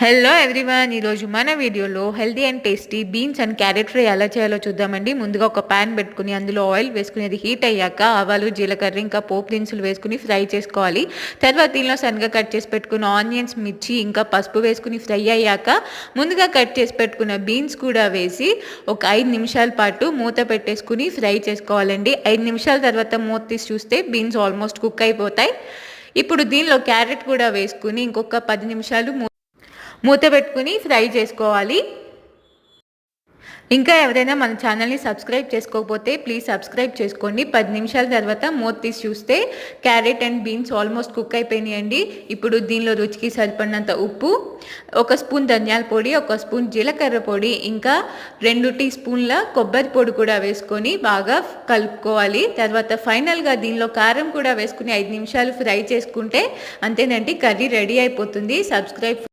Hello everyone, ఈరోజు మన వీడియోలో healthy and tasty beans and carrot fry ఎలా చేయాలో చూద్దామండి. ముందుగా ఒక ప్యాన్ పెట్టుకుని అందులో ఆయిల్ వేసుకుని అది హీట్ అయ్యాక ఆవాలు, జీలకర్ర ఇంకా పోపు దినుసులు వేసుకుని ఫ్రై చేసుకోవాలి. తర్వాత దీనిలో సన్నగా కట్ చేసి పెట్టుకున్న ఆనియన్స్, మిర్చి ఇంకా పసుపు వేసుకుని ఫ్రై అయ్యాక ముందుగా కట్ చేసి పెట్టుకున్న బీన్స్ కూడా వేసి ఒక 5 నిమిషాల పాటు మూత పెట్టేసుకుని ఫ్రై చేసుకోవాలండి. 5 నిమిషాల తర్వాత మూత తీసి చూస్తే బీన్స్ ఆల్మోస్ట్ కుక్ అయిపోతాయి. ఇప్పుడు దీనిలో క్యారెట్ కూడా వేసుకుని ఇంకొక 10 నిమిషాలు మూత పెట్టుకుని ఫ్రై చేసుకోవాలి. ఇంకా ఎవరైనా మన ఛానల్ని సబ్స్క్రైబ్ చేసుకోకపోతే ప్లీజ్ సబ్స్క్రైబ్ చేసుకోండి. 10 నిమిషాల తర్వాత మూత తీసి చూస్తే carrot and beans almost cook అయిపోయినాయండి. ఇప్పుడు దీనిలో రుచికి సరిపడినంత ఉప్పు, 1 స్పూన్ ధనియాల పొడి, 1 స్పూన్ జీలకర్ర పొడి, ఇంకా 2 టీ స్పూన్ల కొబ్బరి పొడి కూడా వేసుకొని బాగా కలుపుకోవాలి. తర్వాత ఫైనల్గా దీనిలో కారం కూడా వేసుకుని 5 నిమిషాలు ఫ్రై చేసుకుంటే అంతేనండి, కర్రీ రెడీ అయిపోతుంది. సబ్స్క్రైబ్